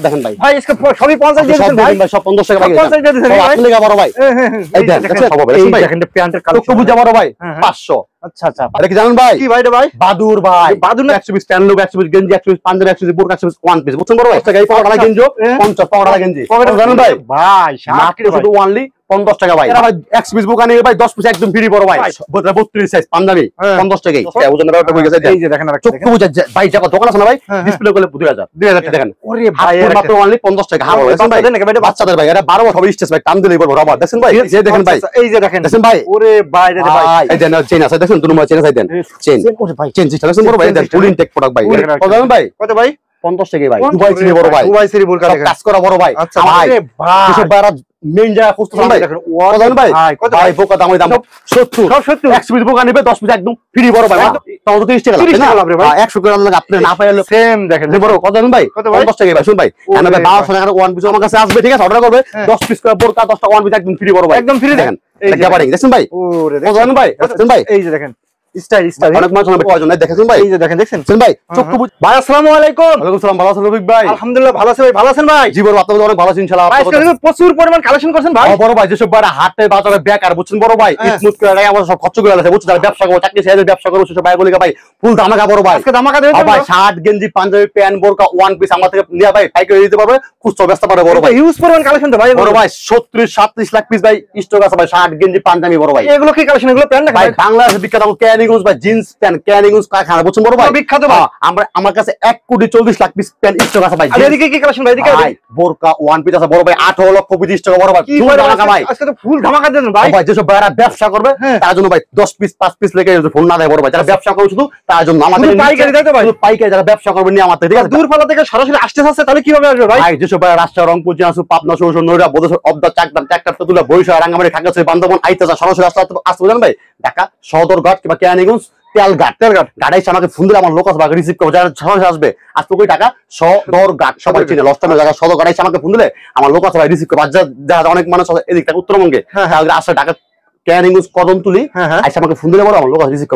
দেখেন ভাই ভাই इसका সবই 50 দিয়ে দিবেন ভাই সব 50 টাকা ভাই 50 দিয়ে দিবেন ভাই আপনি লাগা বড় ভাই এই দেখেন সব হবে ভাই দেখেন প্যান্টের কালার চক্ষু বুঝা বড় ভাই 500 আচ্ছা আচ্ছা আরে কি জানেন ভাই কি ভাই রে ভাই বাদুর ভাই বাদুর না 120 স্ট্যান্ড লোক 120 গেঞ্জি 120 পাঞ্জাবি 120 বোরকা 120 ওয়ান পিস বুঝছেন বড় ভাই টাকা এই পাওয়াটা গেঞ্জি 50 পাওয়াটা গেঞ্জি জানেন ভাই ভাই মাত্র শুধু অনলি 50 টাকা ভাই এরা ভাই 1 পিস বুক আনিয়ে ভাই 10 পিস একদম ফ্রি বড় ভাই 32 সাইজ পাঞ্জাবি 50 টাকাই ওজনের ব্যাপারটা কই গেছে এই যে দেখেন চক্ষু বুঝা ভাই যা দোকান আছে না ভাই ডিসপ্লে করলে 2000 দেখেন ওরে ভাই মাত্র অনলি 50 টাকা হাওয়া ভাই বাচ্চাদের ভাই এরা 12 হবে স্টেজ ভাই টান দিলেই বলবো রবার দেখেন ভাই এই যে দেখেন ভাই এই যে দেখেন দেখেন ভাই ওরে ভাই রে ভাই এই দেন চেন আছে দেখেন দুনো চেন আছে দেন চেন ওরে ভাই চেন জিটা দেখেন বড় ভাই দেন ফুল ইনটেক প্রোডাক্ট ভাই কত জানেন ভাই কত ভাই 50 টাকা ভাই দুবাই ছিল বড় ভাই দুবাই সিরি বোরকা দেখেন কাজ করা বড় ভাই আচ্ছা ভাই কিছু বারা মেইন জায়গা খুঁজতেছেন ভাই কত জানেন ভাই ভাই বোকা দাম 70 সব 70 100 পিস বোকা নেবে 10 পিস একদম ফ্রি বড় ভাই তাও তো 30 টাকা লাগবে না 100 টাকা লাগবে আপনি না পাইলে সেম দেখেন বড় কত জানেন ভাই 50 টাকা ভাই শুন ভাই এনে ভাই 1200 টাকার ওয়ান পিস আমার কাছে আসবে ঠিক আছে অর্ডার করবে 10 পিস করে বোরকা 10টা ওয়ান পিস একদম ফ্রি বড় ভাই একদম ফ্রি দেখেন একেবারে দেখেন ভাই ওরে কত জানেন ভাই দেখেন ভাই এই যে দেখেন স্টাইল অনেক মানুষ অনেক প্রয়োজন দেখেন ভাই এই যে দেখেন ভাই চক্ষু ভাই আসসালামু আলাইকুম ওয়ালাইকুম সালাম ভালো আছেন রফিক ভাই আলহামদুলিল্লাহ ভালো আছি ভাই ভালো আছেন ভাই জি বড় আপনাদের অনেক ভালো আছেন ইনশাআল্লাহ ভাই আজকে প্রচুর পরিমাণ কালেকশন করছেন ভাই বড় ভাই যেসব বড় হাটে বাজারে বেকার বুঝছেন বড় ভাই স্মুথ করে রাখা আমার সব খরচ করে আছে বুঝছেন যারা ব্যবসা করে চাকরি ছেড়ে ব্যবসা করে সেসব ভাইগুলো ভাই ফুল ধামাকা বড় ভাই আজকে ধামাকা দেবেন ভাই শার্ট গেঞ্জি পাঞ্জাবি প্যান্ট বোরকা ওয়ান পিস আমার থেকে নিয়ে ভাই পাইকারি দিতে পারবে খুচরা ব্যবসা পারে বড় ভাই ইউজ পরিমাণ কালেকশন তো ভাই বড় ভাই 37 37 লাখ পিস ভাই স্টক আছে ভাই শার্ট গেঞ্জি পাঞ্জাবি বড় ভাই এগুলো কি কালেকশন এগুলো প্যান্ট ভাই বাংলাদেশে বিখ্যাত ক্যানিগুস ভাই জিন্স প্যান্ট ক্যানিগুস কারখানা বুঝছেন বড় ভাই বিখ্যাত ভাই আমার কাছে 1 কোটি 40 লাখ পিস প্যান্ট স্টক আছে ভাই আর এদিকে কি কালেকশন ভাই এদিকে বোরকা ওয়ান পিস আছে বড় ভাই 18 লক্ষ 25 টাকা বড় ভাই ফুল ধামাকা ভাই আজকে তো ফুল ধামাকা দেন ভাই ভাই যেসব ভাইরা ব্যবসা করবে তার জন্য ভাই 10 পিস 5 পিস লেগে ফুল না দেয় বড় ভাই যারা ব্যবসা করে শুধু তার জন্য আমাদের পাইকারি দিতে ভাই পাইকারি যারা ব্যবসা করবে নিয়ে আমাদের ঠিক আছে দূরপাল্লা থেকে সরাসরি আসতে আসছে তাহলে কিভাবে আসবে ভাই ভাই যেসব ভাইরা রাজশাহী রংপুর জিনাসু পাবনা সরসর নয়ডা বদর অবদা চাকদাম ট্রাক্টর তুলা বরিশাল রাঙ্গামাটি খাগড়াছড়ি বান্দরবান আইতাজা সরাসরি আসতে বলেন ভাই ঢাকা সদরঘাট কিংবা কেরানীগঞ্জ তেলঘাট গাড়ি আমাকে ফোন দিলে আমার লোক আসবে রিসিভ করবো যারা সরাসরি আসবে আজ তো টাকা সদরঘাট সবাই চিনে লস্টামের জায়গা সদর গাড়ি আমাকে ফোন দিলে আমার লোক আসবে রিসিভ করবো যারা অনেক মানুষ এদিক থেকে উত্তরবঙ্গে আসলে ঢাকা ক্যানিংস কদমতলি আইসা আমাকে ফোন দিলে বড় আমার লোক রিসিভ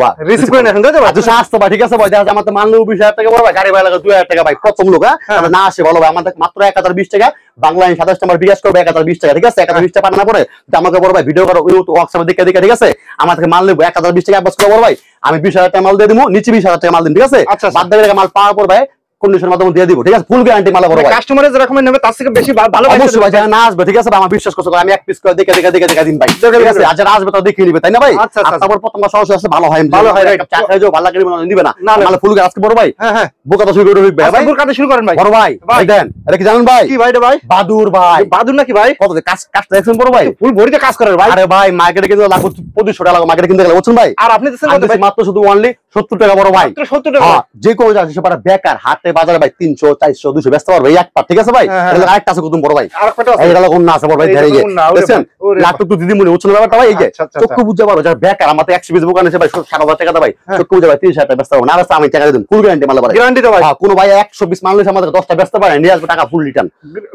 করে না আসতে ভাই ঠিক আছে ভাই দেখা আমার তো মানলে 20,000 টাকা বড় ভাই গাড়ি ভাড়া লাগে 2,000 টাকা ভাই প্রথম লোক না আসে বলো ভাই আমাদের মাত্র 1020 টাকা বাংলায় 27 নম্বর বিকাশ করবে 1020 টাকা ঠিক আছে 1020 টাকা পাঠানো পরে আমাকে বড় ভাই ভিডিও করো হোয়াটসঅ্যাপে দেখে দেখে ঠিক আছে আমার থেকে মাল নেবো 1020 টাকা অ্যাডভান্স করে বড় ভাই আমি 20,000 টাকা মাল দিয়ে দিবো নিচে 20,000 টাকা মাল দিন ঠিক আছে বাদ বাকি মাল পাওয়ার পর ভাই কন্ডিশন মাধ্যমে দিয়ে দিব ঠিক আছে ফুল গ্যারান্টি মাল বড় ভাই কাস্টমারের যেরকম নেবে তার থেকে বেশি ভালো অবশ্যই ভাই যারা না আসবে ঠিক আছে আমার বিশ্বাস করছো আমি এক পিস করে দেখে দিন ভাই ঠিক আছে আর যারা আসবে তারা দেখে নিবে তাই না ভাই তারপর প্রথমবার সরাসরি আসলে ভালো হয় চা খাই যাও ভালো লাগে নিবে না মানে ফুল আজকে বড় ভাই হ্যাঁ বোকাটা শুরু করে ভাই ভাই বোকাটা শুরু করেন ভাই বড় ভাই ভাই দেন এটা কি জানেন ভাই কি ভাই রে ভাই বাদুর ভাই বাদুর নাকি ভাই কত কাজ দেখছেন বড় ভাই ফুল ভরিতে কাজ করে ভাই আরে ভাই মার্কেটে কিন্তু লাগবে 2500 টাকা মার্কেটে কিনতে গেলে বুঝছেন ভাই আর আপনি দিচ্ছেন কত ভাই মাত্র শুধু অনলি 70 টাকা বড় ভাই মাত্র 70 টাকা যে কোন জায়গা সেটা বেকার হাটে বাজারে ভাই 300 400 200 ব্যস্ত পারবে এক পার ঠিক আছে ভাই এটা আরেকটা আছে কত বড় ভাই আরেকটা আছে এটা লাগো না আছে বড় ভাই ধরে গিয়ে দেখছেন লাটুক তো দিদি মনে হচ্ছে না ব্যাপারটা ভাই এই যে চক্ষু বুঝতে পারো যারা বেকার আমাদের 100 পিস দোকান আছে ভাই 70,000 টাকা ভাই চক্ষু বুঝতে ভাই 30,000 টাকা ব্যস্ত হবে না আছে আমি টাকা দিন ফুল গ্যারান্টি মাল পারে গ্যারান্টি তো ভাই কোন ভাই 120 মাল নিছে আমাদের 10টা ব্যস্ত পারে নিয়ে আসবে টাকা ফুল রিটার্ন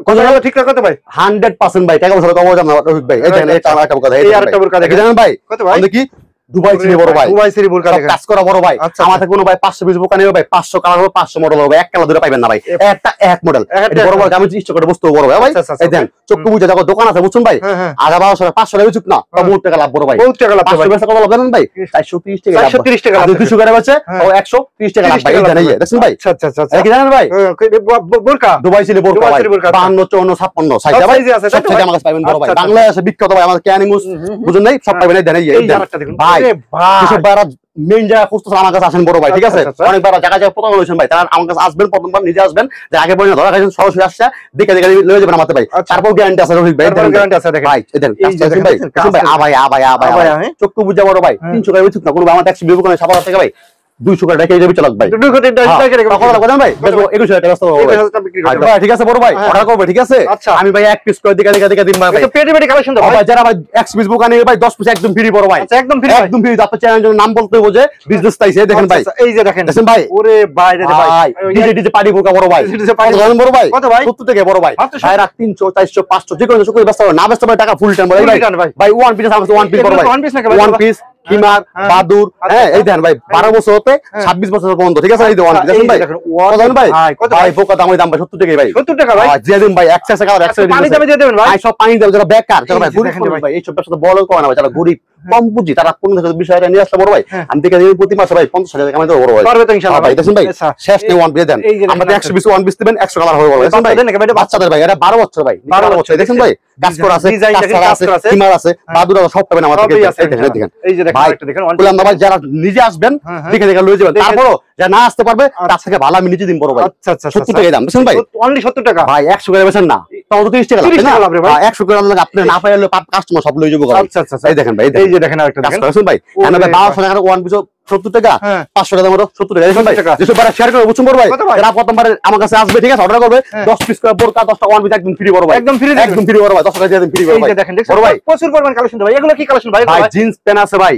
কত টাকা ঠিক রাখতে ভাই 100% ভাই টাকা বছর কম জানা রফিক ভাই এই দেখেন এটা আরেকটা কথা এই আরেকটা বোরকা দেখেন জানেন ভাই কত ভাই কি দুবাই সিরি বড় ভাই দুবাই সিরি বোরকা দেখেন কাজ করা বড় ভাই আমাদের কোনো ভাই 500 পিস বোকা নেবে ভাই 500 কালার হবে 500 মডেল হবে এক কালার ধরে পাবেন না ভাই একটা এক মডেল বড় বড় আমি ইষ্ট করে বস্তু বড় ভাই এই দেন চক্ষু বুঝে দেখো দোকান আছে বুঝছেন ভাই আধা 1200 500 টাকা চুক না তো বহুত টাকা লাভ বড় ভাই বহুত টাকা লাভ ভাই 500 টাকা লাভ জানেন ভাই 430 টাকা 430 টাকা লাভ 200 করে আছে ও 130 টাকা লাভ ভাই জানেন দেখছেন ভাই আচ্ছা আচ্ছা আচ্ছা কি জানেন ভাই বোরকা দুবাই সিরি বোরকা ভাই 52 54 56 সাইজ ভাই সব থেকে আমার কাছে পাবেন বড় ভাই বাংলাদেশে বিখ্যাত ভাই আমাদের ক্যানিংস বুঝুন নাই সব পাবেন এই জানেন এই ভাই বারা মেইন জায়গা খুঁজতেছেন আমার কাছে আসেন বড় ভাই ঠিক আছে অনেকবার জায়গা প্রথম বলেছেন ভাই তারা আমার কাছে আসবেন প্রথমবার নিজে আসবেন যে আগে বলেন ধরা খাইছেন সরাসরি আসছে দেখে দেখে লয়ে যাবেন আমাদের ভাই তারপর গ্যারান্টি আছে রফিক ভাই গ্যারান্টি আছে দেখেন ভাই এদেন ভাই ভাই চক্ষু বুঝা বড় ভাই 300 টাকা বিচুক না কোনো আমার ট্যাক্সি বিবো কোন 7,000 টাকা ভাই 200 টাকা রেখে যাবে চালাক ভাই 200 টাকা ভাই 21,000 টাকা ভাই ঠিক আছে বড় ভাই অর্ডার করবে ঠিক আছে আমি ভাই এক পিস করে দেখে দিন ভাই পেটি পেটি কালেকশন দাও ভাই যারা ভাই এক পিস বুক আনে ভাই 10 পিস একদম ফ্রি বড় ভাই একদম ফ্রি আপনার চ্যানেলের নাম বলতে বোঝে বিজনেস তাইছে দেখেন ভাই এই যে দেখেন ভাই ওরে ভাই রে ভাই ডিজে পার্টি বুকা বড় ভাই বড় ভাই কত ভাই 70 টাকা বড় ভাই ভাই রাত 300 400 500 যে কোনো সকল ব্যস্ত না ব্যস্ত ভাই টাকা ফুল টাইম ভাই ভাই ওয়ান পিস আছে ওয়ান পিস বড় ভাই ওয়ান পিস কিমার বাদুর হ্যাঁ এই দেখেন ভাই 12 বছর হতে 26 বছর পর্যন্ত ঠিক আছে এই দেখুন দেখেন ভাই কত ভাই ভাই পোকা দাম দাম ভাই 70 টাকা ভাই 70 টাকা ভাই দিয়ে দিন ভাই এক্সেস কালার এক্সেস পানি দামে দিয়ে দেবেন ভাই সব পানি দাম যারা বেকার যারা ভাই গরিব ভাই এই সব ব্যবসা তো বড় করে না ভাই যারা গরিব কম পুঁজি তারা 15 বিষয়টা নিয়ে আসলে বড় ভাই আমি দেখে দিন প্রতি মাসে ভাই 50,000 টাকা কামাই দেব বড় ভাই পারবে তো ইনশাআল্লাহ ভাই দেখেন ভাই শেষ নেই ওয়ান দিয়ে দেন আমরা 120 ওয়ান বিস দিবেন 100 কালার হবে বড় ভাই বাচ্চাদের ভাই এটা 12 বছর ভাই 12 বছর দেখেন ভাই কাজ করা আছে কাজ আছে কিমার আছে বাদুর সব পাবেন আমাদের কাছে দেখেন এই যে দেখেন একটা দেখেন বললাম না ভাই যারা নিজে আসবেন দেখে দেখে লয়ে যাবেন তারপরও যারা না আসতে পারবে তার থেকে ভালো আমি নিচে দিন বড় ভাই আচ্ছা আচ্ছা 70 টাকা দাম বুঝছেন ভাই অনলি 70 টাকা ভাই 100 করে বেচেন না তাও তো 30 টাকা লাগবে না 100 করে লাগলে আপনি না পাইলে কাস্টমার সব লয়ে যাবো আচ্ছা আচ্ছা এই দেখেন ভাই এই যে দেখেন আরেকটা দেখেন বুঝছেন ভাই এখানে ভাই 1200 টাকা ওয়ান পিস 70 টাকা 500 টাকা মতো 70 টাকা দেখেন ভাই যেসব বারে শেয়ার করে বুঝছেন বড় ভাই যারা প্রথমবারে আমার কাছে আসবে ঠিক আছে অর্ডার করবে 10 পিস করে বোরকা 10টা ওয়ান পিস একদম ফ্রি বড় ভাই একদম ফ্রি বড় ভাই 10 টাকা দিয়ে দিন ফ্রি বড় ভাই দেখেন বড় ভাই প্রচুর পরিমাণ কালেকশন ভাই এগুলো কি কালেকশন ভাই ভাই জিন্স প্যান্ট আছে ভাই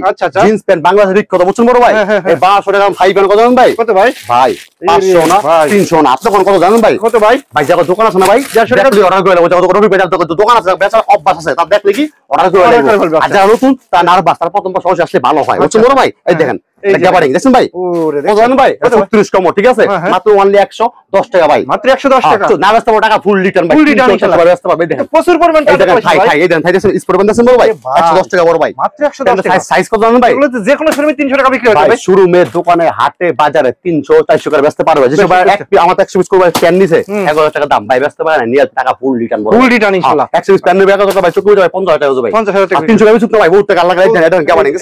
জিন্স প্যান্ট বাংলাদেশের বিখ্যাত বুঝছেন বড় ভাই এই 1200 টাকা হাই প্যান্ট কত জানেন ভাই কত ভাই ভাই 500 না 300 না আপনি কত জানেন ভাই কত ভাই ভাই যারা দোকান আছে না ভাই 150 টাকা দিয়ে অর্ডার করে নেবো যত রবি বাজার দোকান আছে বেচার অভ্যাস আছে তার দেখলে কি অর্ডার করে নেবো আর যারা নতুন তার নার্ভাস তার প্রথম বছর আসলে ভালো হয় বুঝছেন বড় ভাই এই দেখেন গ্যাবারিং দেখছেন ভাই ওরে জানেন ভাই 36 কম ঠিক আছে মাত্র অনলি 110 টাকা ভাই মাত্র 110 টাকা না ব্যস্ত টাকা ফুল রিটার্ন ভাই ফুল রিটার্ন ব্যস্ত পাবে দেখেন প্রচুর পরিমাণ টাকা ভাই ভাই এই দেখেন থাইতেছেন স্পোর্ট বান্ড দেখেন বড় ভাই 110 টাকা বড় ভাই মাত্র 110 টাকা সাইজ কত জানেন ভাই এগুলো যে কোনো শোরুমে 300 টাকা বিক্রি হচ্ছে ভাই শোরুমে দোকানে হাটে বাজারে 300 400 করে ব্যস্ত পারবে যে সবাই এক আমার 100 পিস করবে প্যান নিছে 1000 টাকা দাম ভাই ব্যস্ত পারে না নিয়ে টাকা ফুল রিটার্ন বড় ফুল রিটার্ন ইনশাআল্লাহ 100 পিস প্যান নেবে কত ভাই চুক যাবে 50000 টাকা যাবে 50000 টাকা 300 টাকা চুক ভাই বহুত টাকা লাগা এটা গ্যাবারিং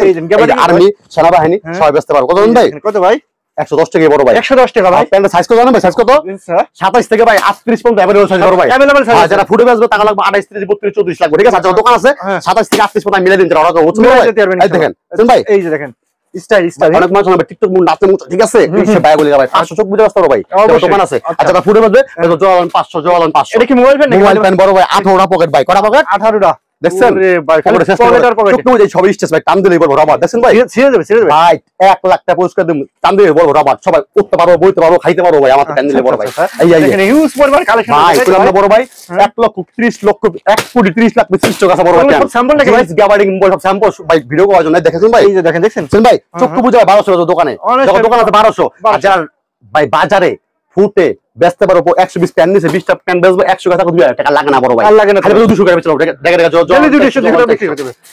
আর্মি সেনাবাহিনী সবাই ব্যস্ত পারবে কত জানেন ভাই কত ভাই 110 টাকা বড় ভাই 110 টাকা ভাই প্যান্টের সাইজ কত জানেন ভাই সাইজ কত 27 থেকে ভাই 38 পর্যন্ত अवेलेबल সাইজ বড় ভাই अवेलेबल সাইজ যারা ফুটে বেচবে টাকা লাগবে 28 30 32 34 লাগবে ঠিক আছে যারা দোকান আছে 27 থেকে 38 পর্যন্ত মিলে দিন যারা অর্ডার করছে ভাই এই দেখেন শুন ভাই এই যে দেখেন স্টাইল অনেক মানুষ হবে টিকটক মুন নাচে মুন ঠিক আছে এই ভাই বলি ভাই 500 চোখ বুঝে আসতে ভাই দোকান আছে আর যারা ফুটে বেচবে জওয়ান 500 জওয়ান 500 এটা কি মোবাইল প্যান মোবাইল প্যান বড় ভাই 18টা পকেট ভাই কটা পকেট 18টা দেখছেন আরে ভাই পকেটার পকেট চোখ বুঝে সব স্টেজ ভাই টান দিলেই বলবো রবার দেখছেন ভাই ছিড়ে যাবে ভাই 1 লাখ টাকা পুরস্কার দিন টান দিলেই বলবো রবার সবাই উঠতে পারবো বইতে পারবো খাইতে পারবো ভাই আমার টান দিলে বড় ভাই এই দেখেন হিউজ পরিমাণ কালেকশন ভাই কইলাম বড় ভাই 1 লক্ষ 30 লক্ষ 1 কোটি 30 লাখ 25 টাকা বড় ভাই স্যাম্পল নাকি ভাই গ্যাবারিং বল সব স্যাম্পল ভাই ভিডিও করার জন্য দেখেছেন ভাই এই যে দেখেন দেখছেন ভাই চোখ বুঝে 1200 দোকানে যখন দোকান আছে 1200 আর যারা ভাই বাজারে ফুটে ব্যস্ত পারো 120 প্যান নিছে 20টা প্যান বেচবো 100 টাকা 2000 টাকা লাগে না বড় ভাই লাগে না খালি 200 টাকা বেচলো দেখা দেখা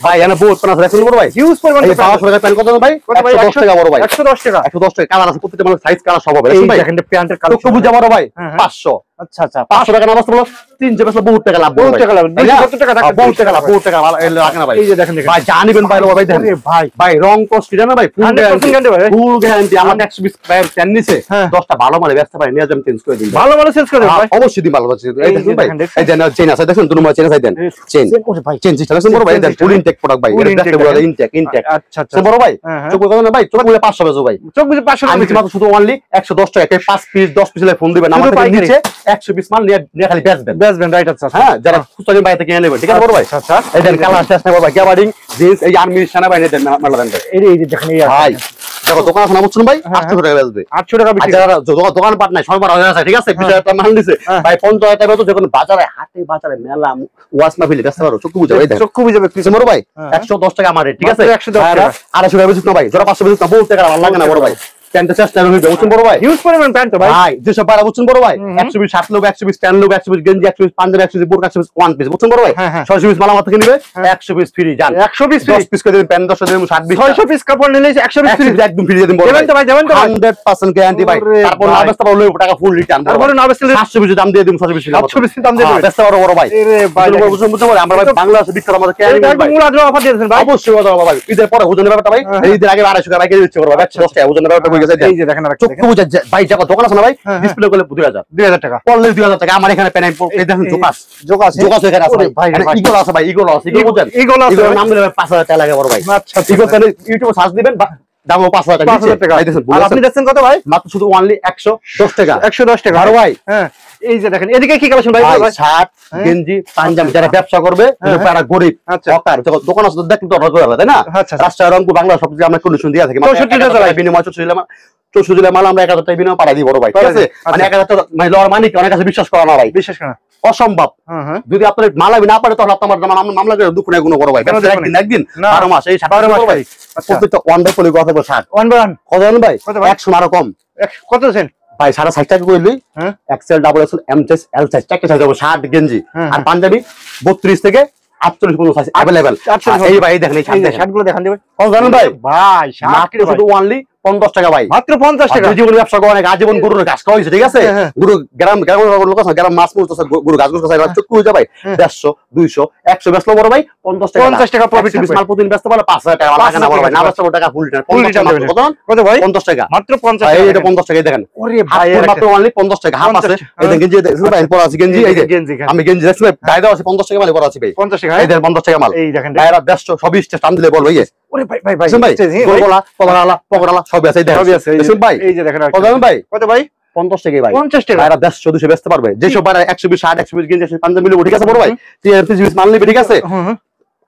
ভাই এনে বহুত প্যান আছে দেখুন বড় ভাই হিউজ পরিমাণ 500 টাকা প্যান কত ভাই 110 টাকা বড় ভাই 110 টাকা 110 টাকা কালার আছে প্রত্যেকটা মানে সাইজ কালার সব হবে ভাই দেখেন প্যান্টের কালার চোখ বুঝে বড় ভাই 500 আচ্ছা আচ্ছা 500 টাকা না বসতে বলো 300 বেচলো বহুত টাকা লাভ বহুত টাকা লাভ 270 টাকা টাকা বহুত টাকা লাভ বহুত টাকা লাগে না ভাই এই যে দেখেন ভাই জানিবেন ভাই ভাই দেখেন ভাই ভাই রং কষ্ট জানা ভাই ফুল 100% গ্যারান্টি ভাই ফুল গ্যারান্টি আমার 120 ভাই প্যান নিছে 10টা ভালো মাল ব্যস্ত ভাই নিয়ে যাম চেঞ্জ করে দিন ভালো ভালো সেলস করে ভাই অবশ্যই দিন ভালো আছে এই দেখুন ভাই এই দেন চেন আছে দেখুন দুটো চেন আছে দেন চেন চেন সিস্টেম আছে বড় ভাই দেন ফুল ইনটেক প্রোডাক্ট ভাই এটা দেখতে বড় ইনটেক আচ্ছা আচ্ছা বড় ভাই চোখ কত না ভাই চোখ বুঝে 500 বেজো ভাই চোখ বুঝে 500 টাকা আমি মাত্র শুধু অনলি 110 টাকা 5 পিস 10 পিস ফোন দিবেন আমার থেকে নিচে 120 মাল নিয়ে খালি বেচবেন রাইট আচ্ছা হ্যাঁ যারা খুচরা বাইরে থেকে নেবেন ঠিক আছে বড় ভাই আচ্ছা এই দেন কালার শেষ না বড় ভাই গ্যাবারিং জিন্স এই আর্মি সেনাবাহিনী দেন মাল দেন এই যে দেখেন এই ভাই দেখো দোকান আছে না বুঝছেন ভাই 800 টাকা বেচবে 800 টাকা বিক্রি যারা দোকান পাট নাই সবার হয়ে আছে ঠিক আছে 20000 টাকা মাল দিছে ভাই 50000 টাকা তো যখন বাজারে হাটে বাজারে মেলা ওয়াস মাহফিলে ব্যস্ত পারো চক্ষু বুঝাবে এই দেখ চক্ষু বুঝাবে কিছু বড় ভাই 110 টাকা আমার ঠিক আছে 110 টাকা 250 টাকা বেচুক না ভাই যারা 500 বেচুক না বহুত টাকা ভালো লাগে না বড় ভাই প্যান্টটা চেষ্টা করবে বুঝছেন বড় ভাই হিউজ পরিমাণ প্যান্ট তো ভাই ভাই যেসব পারা বুঝছেন বড় ভাই 120 7 লোক 120 10 লোক 120 গেঞ্জি 120 পাঞ্জাবি 120 বোরকা 120 ওয়ান পিস বুঝছেন বড় ভাই 600 পিস মাল আমার থেকে নিবে 100 পিস ফ্রি জান 100 পিস 10 পিস করে দিবেন প্যান্ট 10 দিবেন 60 600 পিস কাপড় নিলে 100 পিস ফ্রি একদম ফ্রি দিয়ে দিন বড় দেবেন তো ভাই 100% গ্যারান্টি ভাই তারপর না বেচতে পারলে টাকা ফুল রিটার্ন তারপর না বেচলে 700 পিস দাম দিয়ে দিন 600 পিস 700 পিস দাম দিয়ে দিবেন বেচতে পারো বড় ভাই আরে ভাই বুঝছেন ভাই আমরা ভাই বাংলাদেশে বিক্রি আমাদের ক্যারি ভাই মূল আদ্র অফার দিয়েছেন ভাই অবশ্যই কথা ভাই ঈদের পরে ওজনের ব্যাপারটা ভাই ঈদের আগে 250 টাকা কেজি দিচ্ছে বড় ভাই 10 টাকা ওজনের ব্যাপারটা হয়ে গেছে এই যে দেখেন চক্ষু বুঝা ভাই যারা দোকান আছে না ভাই ডিসপ্লে করলে 2000 টাকা পড়লে 2000 টাকা আমার এখানে পেন এই দেখেন জোকাস এখানে আছে ভাই ইগল আছে ভাই ইগল আছে ইগল আছে নাম দিলে 5000 টাকা লাগে বড় ভাই আচ্ছা ইগল তাহলে ইউটিউবে সার্চ দিবেন দাম 5000 টাকা আর আপনি দেখছেন কত ভাই মাত্র শুধু অনলি 110 টাকা 110 টাকা আর ভাই হ্যাঁ এই যে দেখেন এদিকে কি কালেকশন ভাই শার্ট গেঞ্জি পাঞ্জাবি যারা ব্যবসা করবে যারা গরিব হকার দোকান আছে দেখতে তো অর্ডার করে তাই না রাস্তা রংপুর বাংলা সব আমরা কন্ডিশন দিয়া থাকি বিনিময় চলছিল 64 জুলাই মাল আমরা 1000 টাকা বিনিময়ে পাঠাই দিই বড় ভাই, ঠিক আছে? মানে 1000 টাকা মানে লওয়ার মানে কি অনেক কাছে বিশ্বাস করা না ভাই, বিশ্বাস করা অসম্ভব। যদি আপনার মাল আমি না পারে তাহলে আপনার মামলা করে দুঃখ নাই কোনো বড় ভাই, একদিন 12 মাস এই 12 মাস ভাই প্রত্যেকটা ওয়ান বাই পলি কথা বল 60 ওয়ান বাই ওয়ান কত জানেন ভাই? 100 আরো কম কত দেন ভাই 60 টাকা কইলি। XL double XL M size L size চারটি সাইজ হবে 60 গেঞ্জি আর পাঞ্জাবি 32 থেকে 48 পর্যন্ত সাইজ अवेलेबल। এই ভাই দেখেন এই শার্ট গুলো দেখান দিবেন কত জানেন ভাই? ভাই শার্ট শুধু অনলি 50 টাকা ভাই, মাত্র 50 টাকা। জীবন ব্যবসা করে অনেক আজীবন গরুর ঘাস খাওয়াইছে, ঠিক আছে? গরু গ্রাম লোক আছে গ্রাম মাছ মুছ গরু ঘাস খায় চক্কু হয়ে যায় ভাই 150 200 100 বেচলো বড় ভাই 50 টাকা, 50 টাকা প্রফিট। মাল প্রতিদিন বেচতে পারলে 5000 টাকা লাগে না বড় ভাই, না বেচলে টাকা ফুল রিটার্ন। কত কত ভাই? 50 টাকা, মাত্র 50 টাকা। এই এটা 50 টাকা দেখেন। ওরে ভাই মাত্র অনলি 50 টাকা। হাফ আছে এই দেখেন গেঞ্জি দেখছেন ভাই, পরা আছে গেঞ্জি, এই যে আমি গেঞ্জি দেখছি ভাই দাই দাও আছে 50 টাকা মাল পরা আছে ভাই 50 টাকা। এই দেখেন 50 টাকা মাল, এই দেখেন ভাইরা 150 120 টা টান দিলে বল ভাই। ওরে ভাই ভাই ভাই গোলগোলা পকড়ালা সব আছে, এই দেখেন সব আছে দেখুন ভাই। এই যে দেখেন কত জানেন ভাই? কত ভাই? 50 টাকা ভাই, 50 টাকা। ভাইরা 150 200 বেচতে পারবে যেসব ভাইরা 120 60 120 গেঞ্জি 5 মিলি, ঠিক আছে বড় ভাই? 30 মাল নিবে, ঠিক আছে?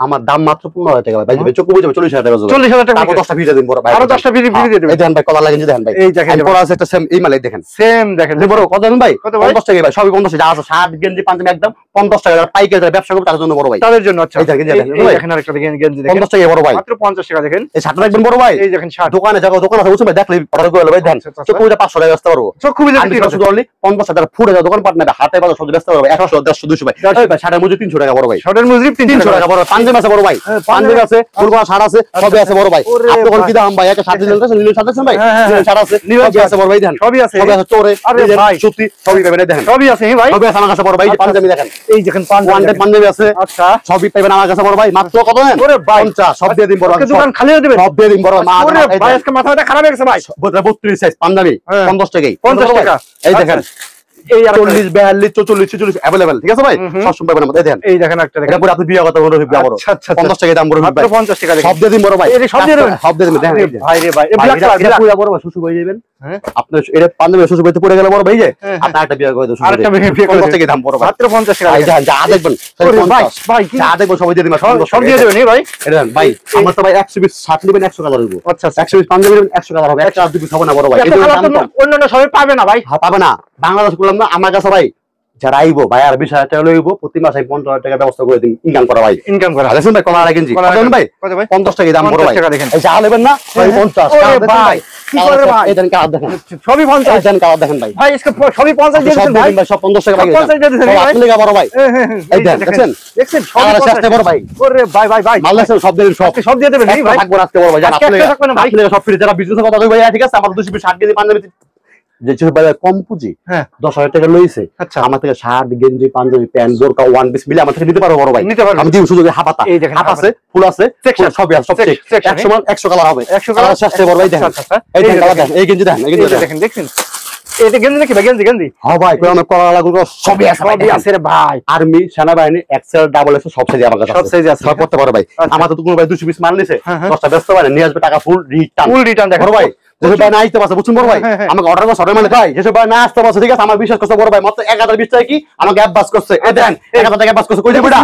আমার দাম মাত্র 15000 টাকা ভাই, ভাই চোখ বুঝে 40000 টাকা 40000 টাকা। তারপর 10টা ভিডিও দিন বড় ভাই, আরো 10টা ভিডিও দিয়ে দেবেন। এই দেখেন ভাই কলা লাগেন, দেখেন ভাই এই দেখেন পরা আছে একটা সেম এই মাল, এই দেখেন সেম দেখেন বড়। কত জানেন ভাই? 50 টাকা ভাই, সবই 50 টাকা আছে। 60 গেঞ্জি পাঞ্জাবি একদম 50 টাকা। পাইকারি যারা ব্যবসা করে তাদের জন্য বড় ভাই, তাদের জন্য। আচ্ছা এই দেখেন দেখেন আরেকটা গেঞ্জি দেখেন 50 টাকা বড় ভাই, মাত্র 50 টাকা। দেখেন এই 60 রাখবেন বড় ভাই, এই দেখেন 60 দোকানে যাও, দোকান আছে বুঝছেন ভাই, দেখলে অর্ডার করে ভাই। দেখেন চোখ বুঝে 500 টাকা বেচতে পারবো, চোখ বুঝে শুধু অনলি 50 টাকা ফুটে যাও দোকান পাটনা হাতে বাজার সব বেচতে পারবো 100 150 200 ভাই। এই ভাই 60 এর মজুরি 300 টাকা বড় ভাই, 60 এর মজুরি 300 টাকা বড়। পাঞ্জাবি আছে বড় ভাই, পাঞ্জাবি আছে ফুলগা শাড়ি আছে সবই আছে বড় ভাই। আপনি কোন কি দাম ভাই? একটা শাড়ি নিলেন নিলেন শাড়ি আছে ভাই, শাড়ি আছে সবই আছে বড় ভাই। দেখেন সবই আছে চোরে সত্যি সবই পাবেন, দেখেন সবই আছে ভাই, সবই আছে আমার কাছে বড় ভাই। পাঞ্জাবি দেখেন, এই দেখেন পাঞ্জাবি আছে। আচ্ছা সবই পাবেন আমার কাছে বড় ভাই, মাত্র কত দেন? ওরে 50 সব দিয়ে দিন বড় ভাই, দোকান খালি দিবেন সব দিয়ে দিন বড় ভাই। ভাই আজকে মাথাটা খারাপ হয়ে গেছে ভাই। 32 সাইজ পাঞ্জাবি 50 টাকাই, 50 টাকা। এই দেখেন এই 40 42 44 46 अवेलेबल, ঠিক আছে ভাই? সব সময় পাবেন আমাদের। দেখেন এই দেখেন একটা দেখেন, এটা পুরো আপনি বিয়া কথা বড় বিয়া বড় 50 টাকা দাম বড় ভাই, মাত্র 50 টাকা। দেখেন সব দিয়ে দিন বড় ভাই, এই সব দিয়ে দিবেন, সব দিয়ে দিবেন। দেখেন ভাই রে ভাই এই ব্ল্যাক কালার পুরো বড় ভাই সুসু হয়ে যাবেন। আপনি এটা পাঞ্জাবি সুসু হইতে পড়ে গেল বড় ভাই, যে আপনি একটা বিয়া করে দেন, আরেকটা বিয়া করে 50 টাকা দাম বড় ভাই, মাত্র 50 টাকা। এই যা দেখবেন ভাই ভাই যা দেখবেন সব দিয়ে দিবেন, সব দিয়ে দিবেন। এই ভাই এটা দেন ভাই, আমার তো ভাই 120 60 নেবেন 100 টাকা হইবো। আচ্ছা 120 পাঞ্জাবি নেবেন 100 টাকা হবে, 1 আর 2 হবে না বড় ভাই। এই অন্যান্য সবাই পাবে না ভাই, পাবে না। বাংলাদেশ করলাম না আমার কাছে ভাই, যারা আইবো ভাই আর 20,000 টাকা লইব প্রতি মাসে 50,000 টাকা ব্যবস্থা করে দিন ইনকাম করা ভাই, ইনকাম করা। দেখুন ভাই কলা গেঞ্জি কত ভাই? 50 টাকা দাম বড় ভাই। এই যা নেবেন না ভাই 50 ভাই কি করে ভাই? এই দেন কালার দেখেন সবই 50, এই দেন কালার দেখেন ভাই, ভাই আজকে সবই 50 দিয়ে দিবেন ভাই, সব 50 টাকা ভাই 50 দিয়ে দিবেন ভাই। আপনি লাগা বড় ভাই, এই দেন দেখেন দেখছেন সবই 50 বড় ভাই। ওরে ভাই ভাই ভাই মাল আছে সব দিয়ে দিন, সব দিয়ে দিবেন ভাই। থাকবো আজকে বড় ভাই, জান আপনি লাগা সব ফ্রি। যারা বিজনেস কথা কই ভাই, ঠিক আছে আমার 260 কেজি পাঞ্জাবি যেসব ভাই কম পুঁজি 10,000 টাকা লইছে, আমার থেকে শার্ট গেঞ্জি পাঞ্জাবি প্যান্ট বোরকা ওয়ান পিস মিলে আমার থেকে নিতে পারবো বড় ভাই। আমি দিব সুযোগে হাফাতা, হাফ আছে ফুল আছে সবই আছে, সব চেক 100 মাল 100 কালার হবে, 100 কালার শেষে বড় ভাই। দেখেন এই দেখেন কালার দেখেন, এই গেঞ্জি দেখেন, এই গেঞ্জি দেখেন দেখছেন এটা গেঞ্জি নাকি ভাই? গেঞ্জি গেঞ্জি হ্যাঁ ভাই কোন কলার লাগু সবই আছে, সবই আছে রে ভাই। আর্মি সেনাবাহিনী এক্সেল ডাবল এক্সেল সব সাইজ আমার কাছে, সব সাইজ আছে, সব করতে পারো ভাই। আমার তো কোনো ভাই 200 পিস মাল নিছে 10টা ব্যস্ত পারে নিয়ে আসবে টাকা ফুল রিটার্ন দেখো ভাই। যেসব ভাই না আসতে পারছে বুঝছেন বড় ভাই, আমাকে অর্ডার করে অর্ডার মানে ভাই যেসব ভাই না আসতে পারছে, ঠিক আছে আমার বিশ্বাস করছে বড় ভাই, মাত্র 1020 টাকা কি আমাকে অ্যাপ বাস করছে। এই দেন 1000 টাকা বাস করছে, কই যাবে এটা?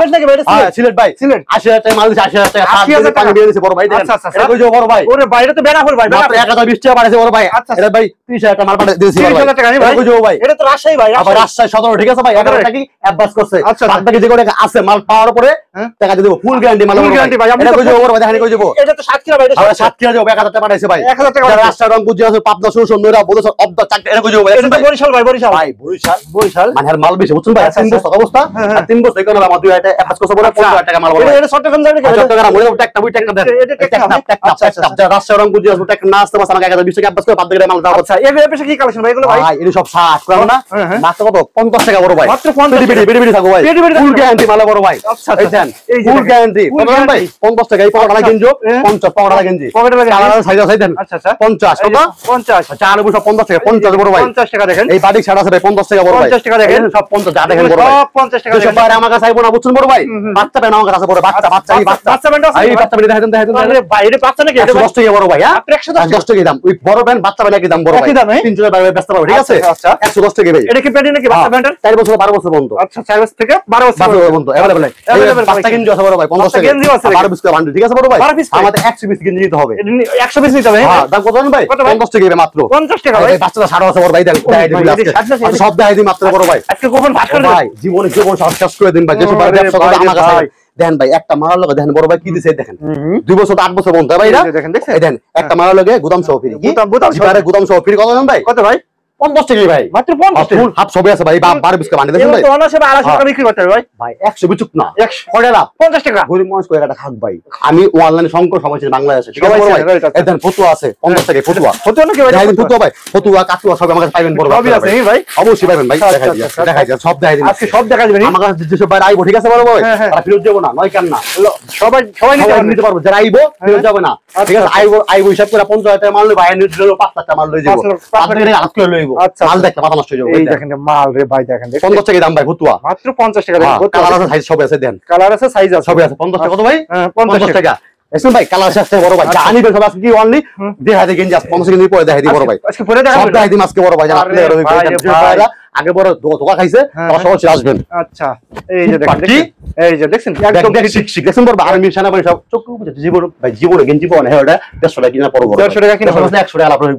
হ্যাঁ সিলেট ভাই, সিলেট 80,000 টাকা মাল দিছে, 80,000 টাকা 80,000 টাকা দিয়ে দিছে বড় ভাই। দেখেন এটা কই যাবে বড় ভাই? ওরে ভাই এটা তো বেনাফল ভাই, মাত্র 1020 টাকা বাড়াইছে বড় ভাই। এটা ভাই 30,000 টাকা মাল পাঠিয়ে দিয়েছে 30,000 টাকা নি ভাই, কই যাবে ভাই? এটা তো রাজশাহী ভাই, আবার রাজশাহী 17, ঠিক আছে ভাই 11 টাকা কি অ্যাপ বাস করছে। বাদ বাকি যে টাকা আছে মাল পাওয়ার পরে টাকা দিয়ে দেব, ফুল গ্যারান্টি মাল, ফুল গ্যারান্টি ভাই। এটা কই যাবে বড় ভাই? দেখেন কই যাবে? এটা তো 7 কিলো ভাই, এটা 7 কিলো যাবে 1000 টাকা পাঠাইছে ভাই, 1000 টাকা রাজশাহী রংপুর যে আছে পাবনা সুন্দরা বলেছ অবদা চাকরি এটা কই যাবে? এটা তো বরিশাল ভাই, বরিশাল ভাই, বরিশাল মানে আর মাল বেশি বুঝছেন ভাই। 3 বছর অবস্থা আর 3 বছর এই কারণে আমার 2 অ্যাপ করছে বলে 50,000 টাকা মাল বড় ভাই। এটা চট্টগ্রাম যাবে নাকি? চট্টগ্রাম বলে একটা বই টাকা দেন, এটা টাকা রাজশাহী রংপুর যে আছে টাকা না আসতে পারছে আমাকে 1020 টাকা অ্যাপ করে বাদ দিয়ে মাল দাও। আচ্ছা এই পেশা কি কালেকশন ভাই এগুলো ভাই? ভাই এটা সব 60 করে না, মাত্র কত 50 টাকা বড় ভাই, মাত্র 50 বেডি থাকো ভাই, ফুল গ্যারান্টি মাল বড় ভাই। আচ্ছা দেখেন ফুল গ্যারান্টি কত ভাই? 50 টাকা এই পকেট গেঞ্জি 50 পকেট গেঞ্জি পকেট কালার সাইজ আছে দেন। আচ্ছা আচ্ছা 50 কত 50 চার বছর 50 টাকা 50 বড় ভাই, 50 টাকা দেখেন। এই বাটিক শাড়ি আছে ভাই 50 টাকা বড় ভাই, 50 টাকা দেখেন সব 50 যা দেখেন বড় ভাই, সব 50 টাকা দেখেন। সব আমার কাছে আইবো না বুঝছেন বড় ভাই, বাচ্চা পেন আমার কাছে আছে বড় বাচ্চা বাচ্চা এই বাচ্চা পেন আছে, এই বাচ্চা পেন দেখেন দেখেন আরে ভাই এটা বাচ্চা নাকি? এটা 10 টাকা বড় ভাই, হ্যাঁ 110 টাকা দাম। ওই বড় পেন বাচ্চা পেন কি দাম বড় ভাই? 300 টাকা ব্যস্ত পাবো, ঠিক আছে? আচ্ছা 110 টাকা ভাই। এটা কি পেন নাকি বাচ্চা পেন? 4 বছর 12 বছর পর্যন্ত। আচ্ছা 4 বছর থেকে 12 বছর পর্যন্ত अवेलेबल বাচ্চা গেঞ্জি আছে বড় ভাই 50 টাকা গেঞ্জি আছে 12 পিস করে বান্ডেল, ঠিক আছে বড় ভাই? আমাদের 100 পিস গেঞ্জি নিতে হবে, 100 পিস নিতে হবে। হ্যাঁ দাম কত জানেন ভাই? কত ভাই? 50 টাকা মাত্র 50 টাকা ভাই। ভাই বাচ্চাটা 60 আছে বড় ভাই দেখ ভাই, দেখাই দিই এই আজকে 60 আছে। সব দেখাই দিই মাত্র বড় ভাই আজকে কখন ভাস করে ভাই জীবনে সব শেষ করে দিন ভাই যেসব ভাই ওরে ব্যবসা করে ভাই, আমার কাছে ভাই। দেখেন ভাই একটা মারার লগে দেখেন বড় ভাই কি দিছে দেখেন হুম 2 বছর 8 বছর বন্ধ ভাই এই এরা যে দেখেন, দেখছেন? এই দেখেন একটা মারার লগে গুদাম সহ ফ্রি কি গুদাম সহ। জিপারে গুদাম সহ ফ্রি কত জানেন ভাই কত ভাই? 50 টাকা ভাই মাত্র 50 টাকা। ফুল হাফ সবই আছে ভাই 12 বিস্কুট বানিয়ে দেন এবার ভাই তো অনার্সে 250 টাকা বিক্রি করতে হবে ভাই। ভাই 100 বিচুক না 100 কয়টা লাভ 50 টাকা। গরিব মানুষ কয় টাকা থাক ভাই আমি অনলাইনে সংকট সবাই ছিল বাংলাদেশে ঠিক আছে সবাই বড় ভাই ছিল, right, আচ্ছা। এই দেখেন ফতুয়া আছে 50 টাকা ফতুয়া হতো নাকি ভাই? দেখাই দিন ফতুয়া ভাই ফতুয়া কাতুয়া সব আমার কাছে পাইবেন বড় সবই আছে, ভাই। অবশ্যই পাইবেন ভাই আচ্ছা, দেখাই দিন আচ্ছা, দেখাই দিন সব দেখাই দিন আজকে সব দেখা যাবে নি? আমার কাছে যেসব ভাই আইবো ঠিক আছে বড় ভাই হ্যাঁ, হ্যাঁ। তারা ফেরত যাবো না নয় কেন না সবাই সবাই নিতে সবাই পারবে। নিতে পারবো যারা আইবো ফেরত যাবে না ঠিক আছে আচ্ছা। আইবো হিসাব করে 50 টাকা মাল লই ভাই নিতে দিলো 5 টাকা মাল লই যাবো 5 5 টাকা আলাদা করে লইবো আচ্ছা, মাল আচ্ছা। দেখতে মাথা নষ্ট হয়ে যাবে এই দেখেন মাল রে ভাই, দেখেন 50 টাকা দাম ভাই ফতুয়া মাত্র 50 টাকা দেখেন। কালার আছে সাইজ সব আছে দেন কালার আছে, সাইজ আছে, সবই আছে 50 টাকা কত ভাই হ্যাঁ, 50 টাকা এসুন ভাই কালার শেষ থেকে বড় ভাই আচ্ছা। জানি সব আজকে কি অনলি দেখাই দিই গেঞ্জি 50 কেজি পরে দেখাই দিই বড় ভাই আজকে পরে দেখা সব যাবে। দেখাই দিই আজকে বড় ভাই জান আপনি আরে ভাই রে ভাই। আগে বড় ধোকা খাইছে হ্যাঁ, তারা সবাই আসবেন আচ্ছা এই যে দেখেন, বাকি? দেখেন? এই যে দেখছেন একদম শিখেছেন বড় আর্মি সেনাবাহিনী সব চোখ বুঝে জীবন ভাই জীবনে গেঞ্জি পাওয়া না হ্যাঁ ওটা 150 টাকা কিনা পড়বো 150 টাকা কিনা পড়বো। 100 টাকা লাভ হবে